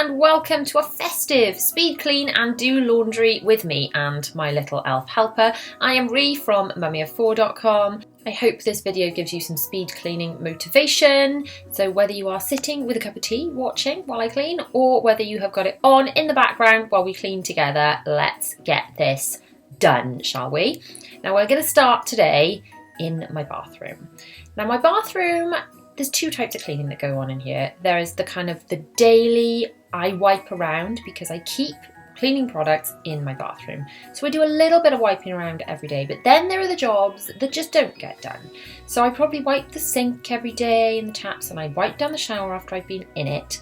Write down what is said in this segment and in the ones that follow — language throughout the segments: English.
and welcome to a festive speed clean and do laundry with me and my little elf helper. I am Ree from mummyof4.com. I hope this video gives you some speed cleaning motivation. So whether you are sitting with a cup of tea watching while I clean, or whether you have got it on in the background while we clean together, let's get this done, shall we? Now we're going to start today in my bathroom. Now my bathroom, there's two types of cleaning that go on in here. There is the kind of the daily, I wipe around because I keep cleaning products in my bathroom. So I do a little bit of wiping around every day, but then there are the jobs that just don't get done. So I probably wipe the sink every day and the taps, and I wipe down the shower after I've been in it.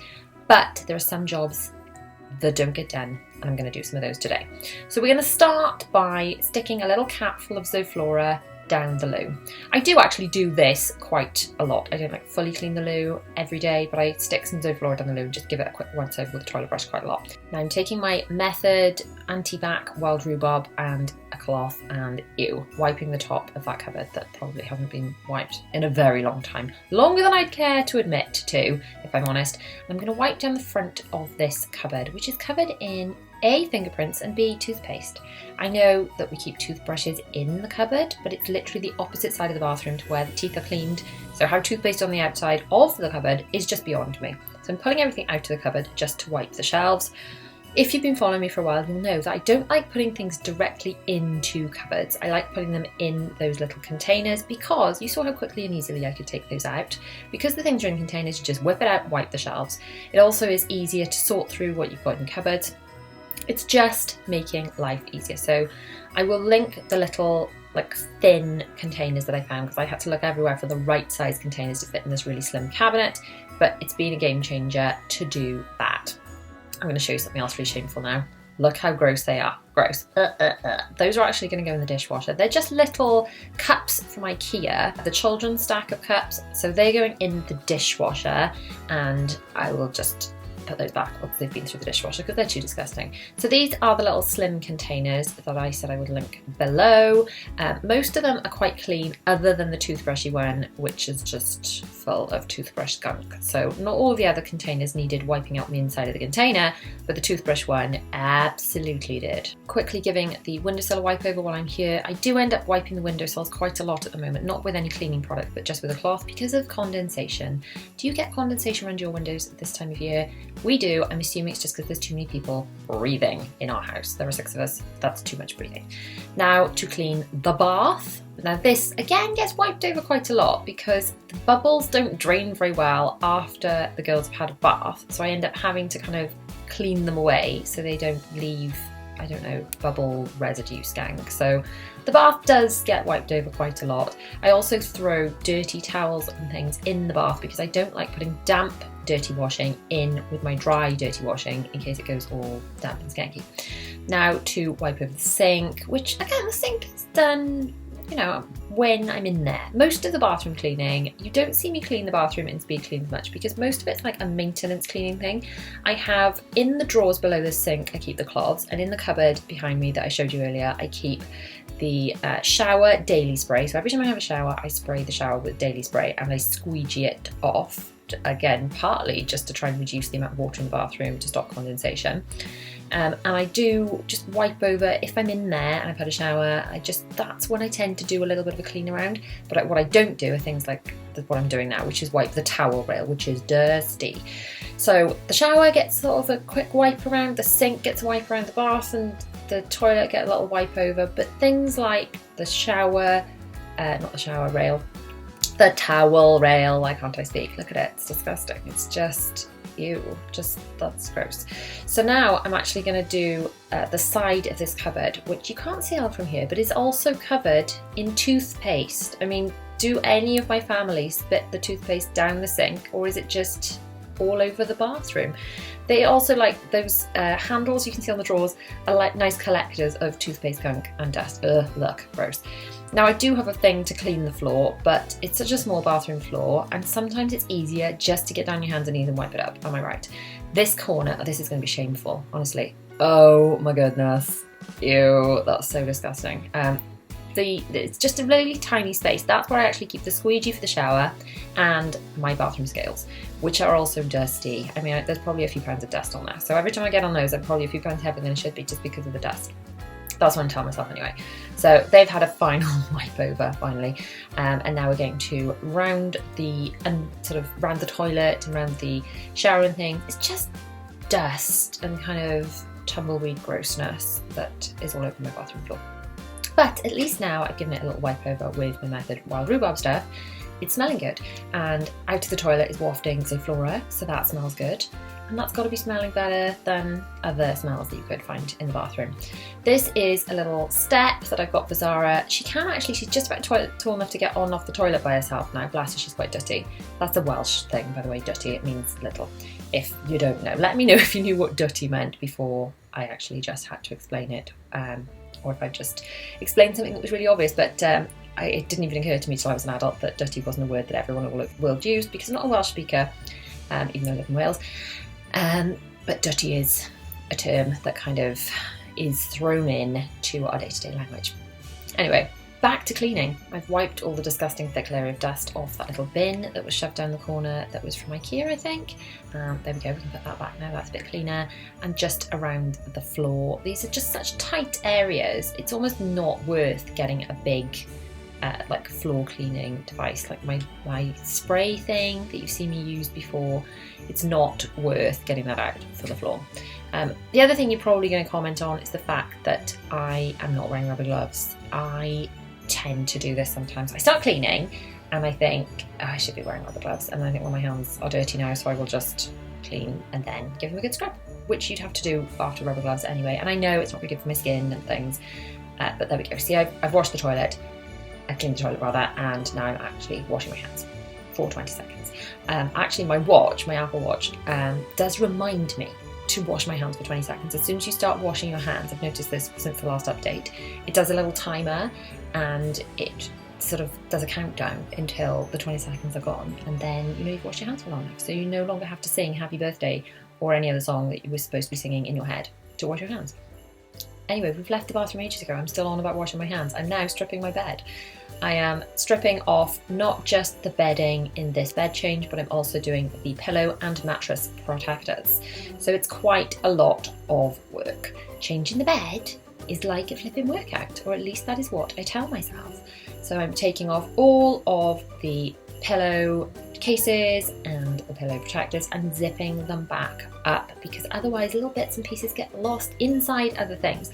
But there are some jobs that don't get done, and I'm going to do some of those today. So we're going to start by sticking a little cap full of Zoflora down the loo. I do actually do this quite a lot. I don't like fully clean the loo every day, but I stick some Zoflora down the loo and just give it a quick once over with a toilet brush quite a lot. Now I'm taking my Method Anti-Bac Wild Rhubarb and a cloth and wiping the top of that cupboard that probably hasn't been wiped in a very long time. Longer than I'd care to admit to, if I'm honest. And I'm going to wipe down the front of this cupboard, which is covered in A, fingerprints, and B, toothpaste. I know that we keep toothbrushes in the cupboard, but it's literally the opposite side of the bathroom to where the teeth are cleaned. So how toothpaste on the outside of the cupboard is just beyond me. So I'm pulling everything out of the cupboard just to wipe the shelves. If you've been following me for a while, you'll know that I don't like putting things directly into cupboards. I like putting them in those little containers because you saw how quickly and easily I could take those out. Because the things are in containers, you just whip it out, wipe the shelves. It also is easier to sort through what you've got in cupboards. It's just making life easier. So I will link the little thin containers that I found because I had to look everywhere for the right size containers to fit in this really slim cabinet, but it's been a game changer to do that. I'm going to show you something else really shameful now. Look how gross they are. Gross. Those are actually going to go in the dishwasher. They're just little cups from IKEA, the children's stack of cups. So they're going in the dishwasher, and I will just put those back once they've been through the dishwasher because they're too disgusting. So these are the little slim containers that I said I would link below. Most of them are quite clean other than the toothbrushy one, which is just full of toothbrush gunk. So not all of the other containers needed wiping out the inside of the container, but the toothbrush one absolutely did. Quickly giving the windowsill a wipe over while I'm here. I do end up wiping the windowsills quite a lot at the moment, not with any cleaning product, but just with a cloth because of condensation. Do you get condensation around your windows at this time of year? We do. I'm assuming it's just because there's too many people breathing in our house. There are 6 of us. That's too much breathing. Now to clean the bath. Now this again gets wiped over quite a lot because the bubbles don't drain very well after the girls have had a bath. So I end up having to kind of clean them away so they don't leave, I don't know, bubble residue skank. So the bath does get wiped over quite a lot. I also throw dirty towels and things in the bath because I don't like putting damp dirty washing in with my dry dirty washing in case it goes all damp and skanky. Now to wipe over the sink, which again the sink is done, you know, when I'm in there. Most of the bathroom cleaning, you don't see me clean the bathroom in speed clean much because most of it's like a maintenance cleaning thing. I have in the drawers below the sink, I keep the cloths, and in the cupboard behind me that I showed you earlier, I keep the shower daily spray. So every time I have a shower, I spray the shower with daily spray and I squeegee it off. Again, partly just to try and reduce the amount of water in the bathroom to stop condensation. And I do just wipe over if I'm in there and I've had a shower. That's when I tend to do a little bit of a clean around. But what I don't do are things like what I'm doing now, which is wipe the towel rail, which is dirty. So the shower gets sort of a quick wipe around, the sink gets a wipe around, the bath and the toilet get a little wipe over. But things like the shower, not the shower rail, the towel rail, why can't I speak? Look at it, it's disgusting. It's just, ew, that's gross. So now I'm actually going to do the side of this cupboard, which you can't see out from here, but is also covered in toothpaste. I mean, do any of my family spit the toothpaste down the sink, or is it just all over the bathroom? They also like those handles you can see on the drawers are like nice collectors of toothpaste gunk and dust. Ugh, look, gross. Now I do have a thing to clean the floor, but it's such a small bathroom floor and sometimes it's easier just to get down your hands and knees and wipe it up, am I right? This corner, this is going to be shameful, honestly. Oh my goodness. Ew, that's so disgusting. it's just a really tiny space. That's where I actually keep the squeegee for the shower and my bathroom scales, which are also dusty. I mean, there's probably a few pounds of dust on there. So every time I get on those, I'm probably a few pounds heavier than I should be just because of the dust. That's what I'm telling myself anyway. So they've had a final wipe over finally, and now we're going to round the toilet and round the shower and things. It's just dust and kind of tumbleweed grossness that is all over my bathroom floor. But at least now I've given it a little wipe over with my Method Wild Rhubarb stuff. It's smelling good, and out of the toilet is wafting Zoflora, so that smells good. And that's got to be smelling better than other smells that you could find in the bathroom. This is a little step that I've got for Zara. She's just about tall enough to get on off the toilet by herself now. Bless her, she's quite dutty. That's a Welsh thing, by the way, dutty. It means little. If you don't know, let me know if you knew what dutty meant before I actually just had to explain it, or if I just explained something that was really obvious. But it didn't even occur to me till I was an adult that dutty wasn't a word that everyone in the world used, because I'm not a Welsh speaker, even though I live in Wales. But dutty is a term that kind of is thrown in to our day-to-day language. Anyway, back to cleaning. I've wiped all the disgusting thick layer of dust off that little bin that was shoved down the corner that was from IKEA, I think. There we go, we can put that back now, that's a bit cleaner. And just around the floor, these are just such tight areas, it's almost not worth getting a big like floor cleaning device like my spray thing that you've seen me use before. It's not worth getting that out for the floor. The other thing you're probably going to comment on is the fact that I am not wearing rubber gloves. I tend to do this sometimes. I start cleaning and I think, oh, I should be wearing rubber gloves, and I think, well, my hands are dirty now, so I will just clean and then give them a good scrub, which you'd have to do after rubber gloves anyway. And I know it's not very good for my skin and things, but there we go. See, I've washed the toilet. I cleaned the toilet rather, and now I'm actually washing my hands for 20 seconds. Actually, my Apple Watch, does remind me to wash my hands for 20 seconds. As soon as you start washing your hands, I've noticed this since the last update, it does a little timer and it sort of does a countdown until the 20 seconds are gone, and then you know you've washed your hands for long enough, so you no longer have to sing Happy Birthday or any other song that you were supposed to be singing in your head to wash your hands. Anyway, we've left the bathroom ages ago. I'm still on about washing my hands. I'm now stripping my bed. I am stripping off not just the bedding in this bed change, but I'm also doing the pillow and mattress protectors. So it's quite a lot of work. Changing the bed is like a flipping workout, or at least that is what I tell myself. So I'm taking off all of the pillow cases and the pillow protectors and zipping them back up, because otherwise little bits and pieces get lost inside other things.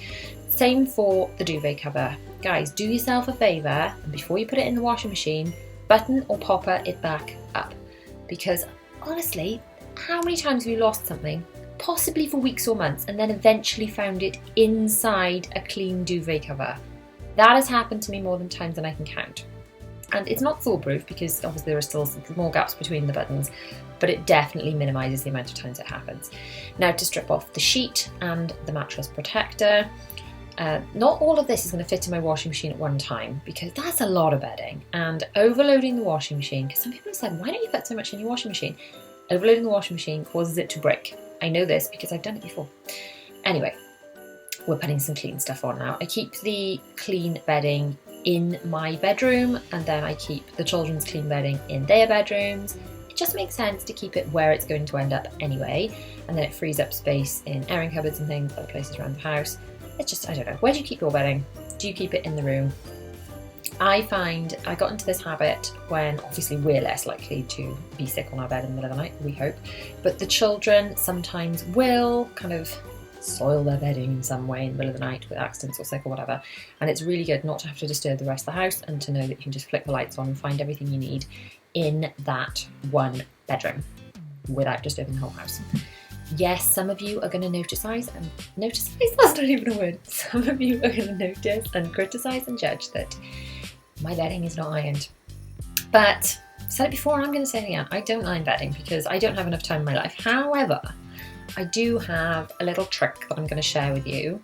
Same for the duvet cover. Guys, do yourself a favour, and before you put it in the washing machine, button or popper it back up. Because honestly, how many times have you lost something, possibly for weeks or months, and then eventually found it inside a clean duvet cover? That has happened to me more times than I can count. And it's not foolproof, because obviously there are still some more gaps between the buttons, but it definitely minimises the amount of times it happens. Now, to strip off the sheet and the mattress protector. Not all of this is going to fit in my washing machine at one time, because that's a lot of bedding, and overloading the washing machine, because some people have said, why don't you put so much in your washing machine? Overloading the washing machine causes it to break. I know this because I've done it before. Anyway, we're putting some clean stuff on now. I keep the clean bedding in my bedroom, and then I keep the children's clean bedding in their bedrooms. It just makes sense to keep it where it's going to end up anyway, and then it frees up space in airing cupboards and things, other places around the house. It's just, I don't know, where do you keep your bedding? Do you keep it in the room? I find I got into this habit when obviously we're less likely to be sick on our bed in the middle of the night, we hope, but the children sometimes will kind of soil their bedding in some way in the middle of the night with accidents or sick or whatever, and it's really good not to have to disturb the rest of the house, and to know that you can just flick the lights on and find everything you need in that one bedroom without disturbing the whole house. Yes, some of you are going to notice, that's not even a word. Some of you are going to notice and criticise and judge that my bedding is not ironed. But I've said it before and I'm going to say it again, I don't iron bedding because I don't have enough time in my life. However, I do have a little trick that I'm going to share with you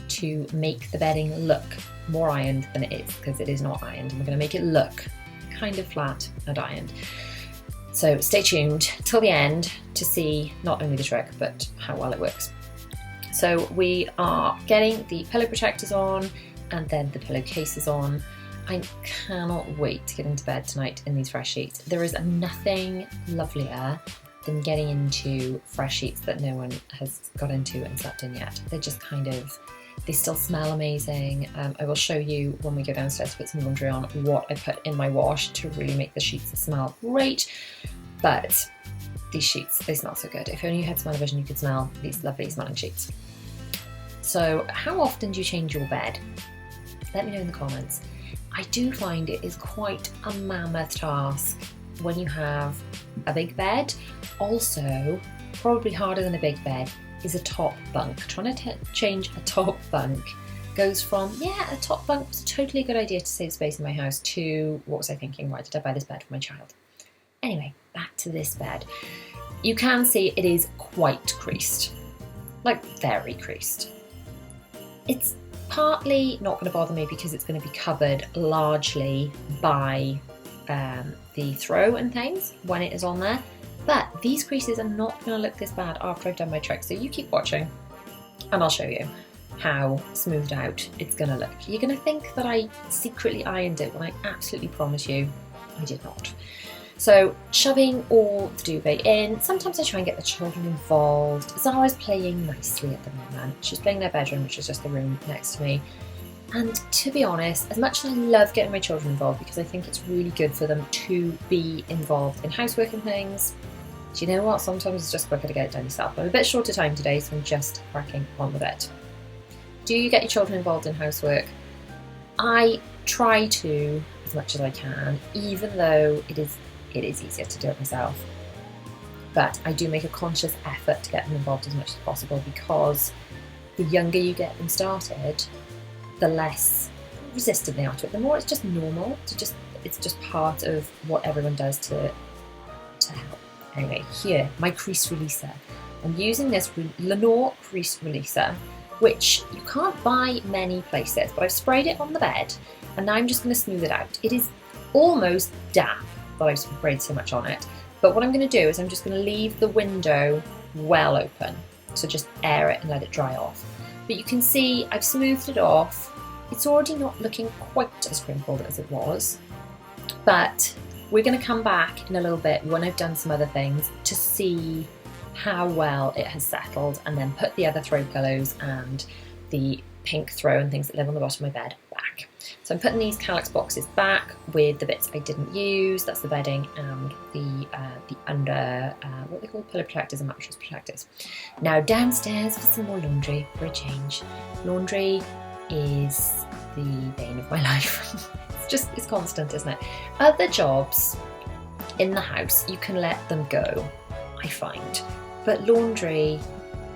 to make the bedding look more ironed than it is, because it is not ironed, and we're going to make it look kind of flat and ironed. So stay tuned till the end to see not only the trick, but how well it works. So we are getting the pillow protectors on, and then the pillowcase is on. I cannot wait to get into bed tonight in these fresh sheets. There is nothing lovelier than getting into fresh sheets that no one has got into and slept in yet. They're just kind of, they still smell amazing. I will show you when we go downstairs to put some laundry on what I put in my wash to really make the sheets smell great. But these sheets, they smell so good. If only you had smell-o-vision, you could smell these lovely smelling sheets. So how often do you change your bed? Let me know in the comments. I do find it is quite a mammoth task when you have a big bed. Also, probably harder than a big bed is a top bunk. Trying to change a top bunk goes from, yeah, a top bunk was totally a good idea to save space in my house, to what was I thinking? Why did I buy this bed for my child? Anyway, back to this bed. You can see it is quite creased, like very creased. It's partly not going to bother me because it's going to be covered largely by the throw and things when it is on there, but these creases are not going to look this bad after I've done my trick, so you keep watching and I'll show you how smoothed out it's going to look. You're going to think that I secretly ironed it when I absolutely promise you I did not. So shoving all the duvet in. Sometimes I try and get the children involved. Zara's playing nicely at the moment. She's playing in their bedroom, which is just the room next to me. And to be honest, as much as I love getting my children involved because I think it's really good for them to be involved in housework and things, do you know what? Sometimes it's just quicker to get it done yourself. I'm a bit short of time today, so I'm just cracking on with it. Do you get your children involved in housework? I try to as much as I can, even though it is easier to do it myself. But I do make a conscious effort to get them involved as much as possible, because the younger you get them started, the less resistant they are to it. The more it's just normal, it's just part of what everyone does to help. Anyway, here, my crease releaser. I'm using this Lenore crease releaser, which you can't buy many places, but I've sprayed it on the bed and now I'm just going to smooth it out. It is almost damp that I've sprayed so much on it, but what I'm going to do is I'm just going to leave the window well open, so just air it and let it dry off. But you can see I've smoothed it off. It's already not looking quite as crinkled as it was, but we're going to come back in a little bit when I've done some other things to see how well it has settled, and then put the other throw pillows and the pink throw and things that live on the bottom of my bed back. So I'm putting these Calyx boxes back with the bits I didn't use. That's the bedding and the under, what they call pillow protectors and mattress protectors. Now downstairs for some more laundry for a change. Laundry is the bane of my life. It's constant, isn't it? Other jobs in the house, you can let them go, I find. But laundry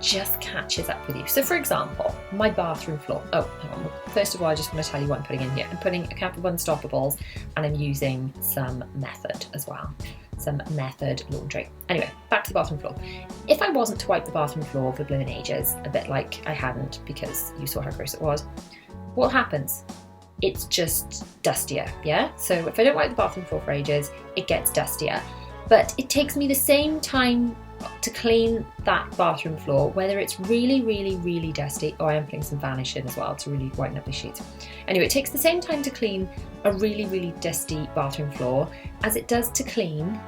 just catches up with you. So for example, my bathroom floor. Oh, hang on. First of all, I just want to tell you what I'm putting in here. I'm putting a couple of Unstoppables and I'm using some Method as well. Some Method laundry. Anyway, back to the bathroom floor. If I wasn't to wipe the bathroom floor for blooming ages, a bit like I hadn't because you saw how gross it was, what happens? It's just dustier, yeah? So if I don't wipe the bathroom floor for ages, it gets dustier. But it takes me the same time to clean that bathroom floor, whether it's really, really, really dusty. Oh, I am putting some Vanish in as well to really whiten up the sheets. Anyway, it takes the same time to clean a really, really dusty bathroom floor as it does to clean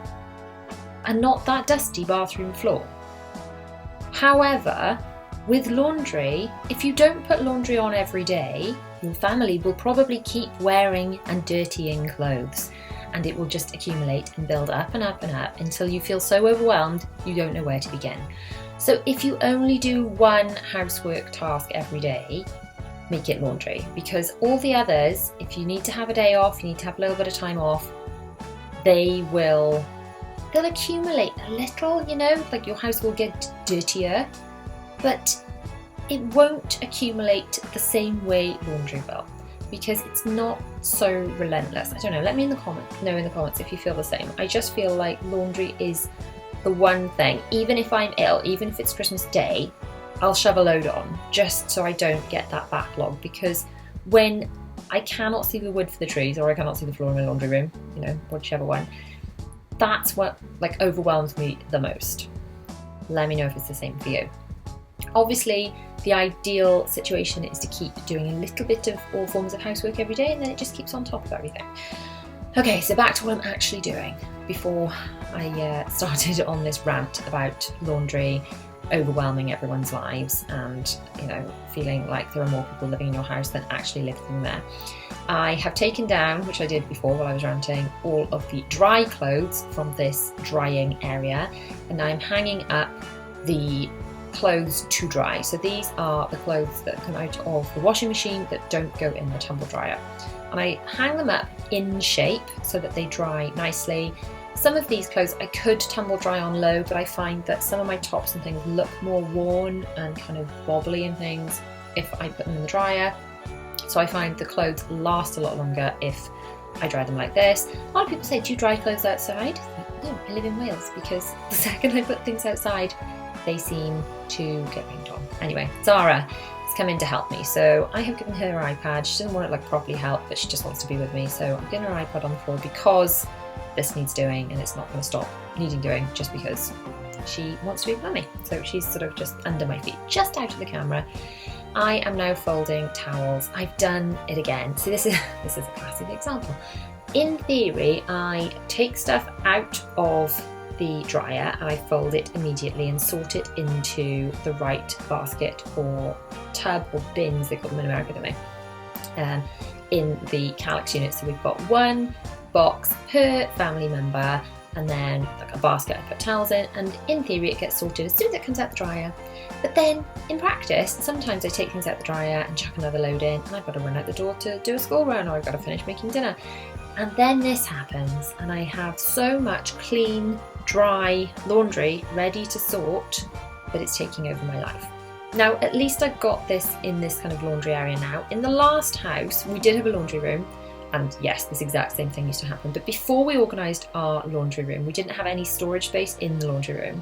a not that dusty bathroom floor. However, with laundry, if you don't put laundry on every day, your family will probably keep wearing and dirtying clothes, and it will just accumulate and build up and up and up until you feel so overwhelmed you don't know where to begin. So if you only do one housework task every day, make it laundry, because all the others, if you need to have a day off, you need to have a little bit of time off, they'll accumulate a little, you know, like your house will get dirtier, but it won't accumulate the same way laundry will, because it's not so relentless. I don't know, let me know in the comments if you feel the same. I just feel like laundry is the one thing, even if I'm ill, even if it's Christmas Day, I'll shove a load on just so I don't get that backlog, because when I cannot see the wood for the trees, or I cannot see the floor in my laundry room, you know, whichever one, that's what like overwhelms me the most. Let me know if it's the same for you. Obviously, the ideal situation is to keep doing a little bit of all forms of housework every day, and then it just keeps on top of everything. Okay, so back to what I'm actually doing before I started on this rant about laundry overwhelming everyone's lives and, you know, feeling like there are more people living in your house than actually living there. I have taken down, which I did before while I was ranting, all of the dry clothes from this drying area, and I'm hanging up the clothes to dry. So these are the clothes that come out of the washing machine that don't go in the tumble dryer. And I hang them up in shape so that they dry nicely. Some of these clothes I could tumble dry on low, but I find that some of my tops and things look more worn and kind of bobbly and things if I put them in the dryer. So I find the clothes last a lot longer if I dry them like this. A lot of people say, do you dry clothes outside? No, I live in Wales, because the second I put things outside, they seem to get rained on. Anyway, Zara has come in to help me. So I have given her her iPad. She doesn't want it like properly help, but she just wants to be with me. So I'm giving her iPad on the floor because this needs doing, and it's not going to stop needing doing just because she wants to be with me. So she's sort of just under my feet, just out of the camera. I am now folding towels. I've done it again. So this is a classic example. In theory, I take stuff out of the dryer and I fold it immediately and sort it into the right basket or tub or bins, they call them in America, don't they? In the Calyx unit. So we've got one box per family member, and then like a basket I put towels in, and in theory it gets sorted as soon as it comes out the dryer. But then in practice, sometimes I take things out the dryer and chuck another load in, and I've got to run out the door to do a school run, or I've got to finish making dinner. And then this happens, and I have so much clean, dry laundry ready to sort that it's taking over my life. Now, at least I've got this in this kind of laundry area now. In the last house, we did have a laundry room, and yes, this exact same thing used to happen. But before we organised our laundry room, we didn't have any storage space in the laundry room,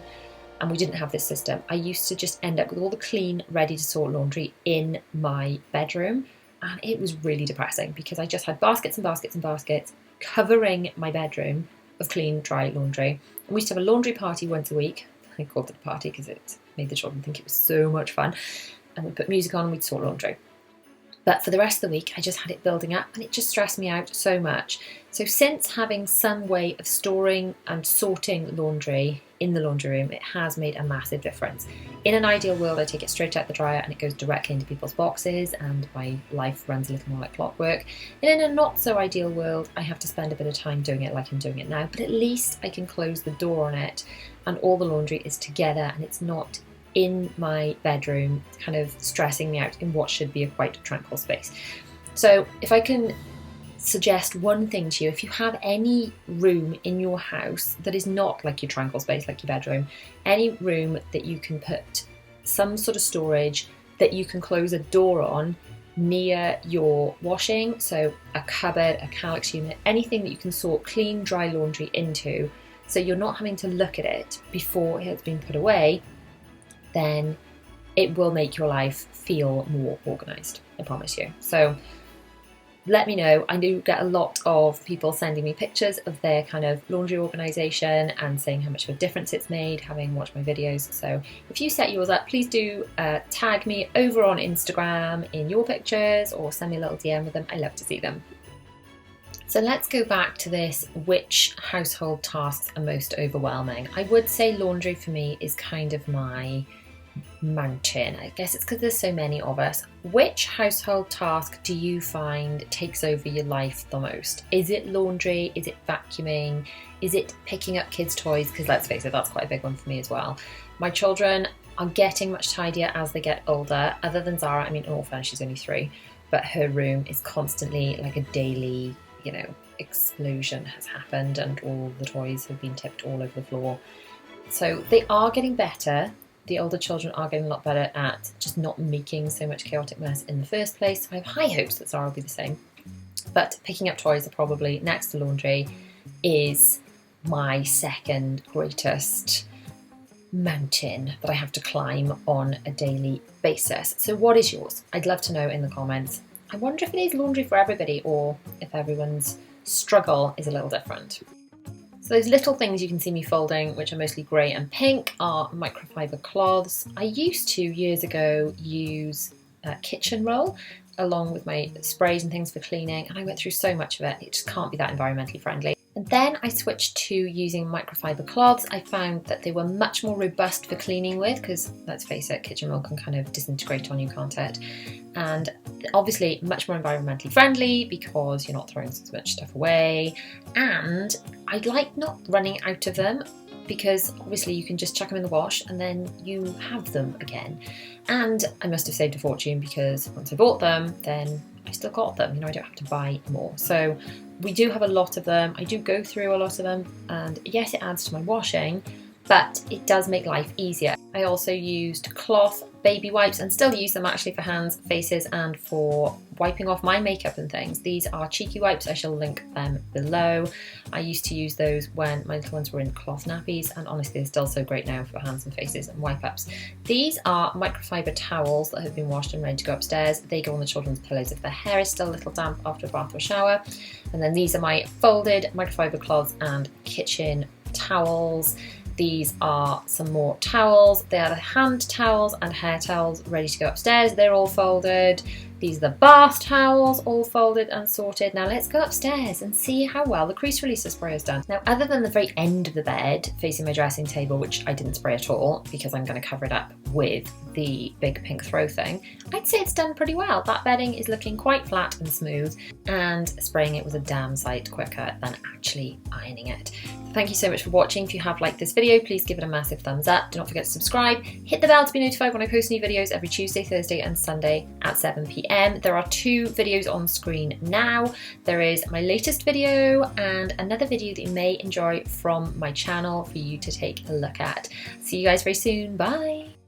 and we didn't have this system. I used to just end up with all the clean, ready to sort laundry in my bedroom, and it was really depressing because I just had baskets and baskets and baskets covering my bedroom of clean, dry laundry. And we used to have a laundry party once a week. I called it a party because it made the children think it was so much fun. And we'd put music on and we'd sort laundry. But for the rest of the week, I just had it building up, and it just stressed me out so much. So since having some way of storing and sorting laundry in the laundry room, it has made a massive difference. In an ideal world, I take it straight out the dryer and it goes directly into people's boxes, and my life runs a little more like clockwork. And in a not so ideal world, I have to spend a bit of time doing it like I'm doing it now, but at least I can close the door on it and all the laundry is together and it's not in my bedroom kind of stressing me out in what should be a quite tranquil space. So if I can suggest one thing to you, if you have any room in your house that is not like your tranquil space, like your bedroom, any room that you can put some sort of storage that you can close a door on near your washing, so a cupboard, a Calyx unit, anything that you can sort clean, dry laundry into, so you're not having to look at it before it's been put away, then it will make your life feel more organised, I promise you. So let me know. I do get a lot of people sending me pictures of their kind of laundry organisation and saying how much of a difference it's made having watched my videos. So if you set yours up, please do tag me over on Instagram in your pictures or send me a little DM with them. I love to see them. So let's go back to this, which household tasks are most overwhelming. I would say laundry for me is kind of my mountain. I guess it's because there's so many of us. Which household task do you find takes over your life the most? Is it laundry? Is it vacuuming? Is it picking up kids' toys? Because let's face it, that's quite a big one for me as well. My children are getting much tidier as they get older, other than Zara. I mean, in all fairness, she's only 3, but her room is constantly like a daily, you know, explosion has happened and all the toys have been tipped all over the floor. So they are getting better. The older children are getting a lot better at just not making so much chaotic mess in the first place. I have high hopes that Zara will be the same. But picking up toys are probably, next to laundry, is my second greatest mountain that I have to climb on a daily basis. So what is yours? I'd love to know in the comments. I wonder if it is laundry for everybody or if everyone's struggle is a little different. So those little things you can see me folding, which are mostly grey and pink, are microfiber cloths. I used to, years ago, use kitchen roll along with my sprays and things for cleaning, and I went through so much of it, it just can't be that environmentally friendly. And then I switched to using microfiber cloths. I found that they were much more robust for cleaning with, because let's face it, kitchen roll can kind of disintegrate on you, can't it? And obviously much more environmentally friendly because you're not throwing so much stuff away. And I like not running out of them, because obviously you can just chuck them in the wash and then you have them again. And I must have saved a fortune, because once I bought them, then I still got them, you know, I don't have to buy more. So we do have a lot of them. I do go through a lot of them, and yes, it adds to my washing, but it does make life easier. I also used cloth baby wipes, and still use them actually for hands, faces, and for wiping off my makeup and things. These are cheeky wipes, I shall link them below. I used to use those when my little ones were in cloth nappies, and honestly they're still so great now for hands and faces and wipe ups. These are microfiber towels that have been washed and ready to go upstairs. They go on the children's pillows if their hair is still a little damp after a bath or shower. And then these are my folded microfiber cloths and kitchen towels. These are some more towels. They are the hand towels and hair towels ready to go upstairs. They're all folded. These are the bath towels, all folded and sorted. Now let's go upstairs and see how well the Crease Releaser spray is done. Now, other than the very end of the bed, facing my dressing table, which I didn't spray at all because I'm going to cover it up with the big pink throw thing, I'd say it's done pretty well. That bedding is looking quite flat and smooth, and spraying it was a damn sight quicker than actually ironing it. Thank you so much for watching. If you have liked this video, please give it a massive thumbs up. Do not forget to subscribe. Hit the bell to be notified when I post new videos every Tuesday, Thursday and Sunday at 7 p.m. There are 2 videos on screen now. There is my latest video and another video that you may enjoy from my channel for you to take a look at. See you guys very soon. Bye.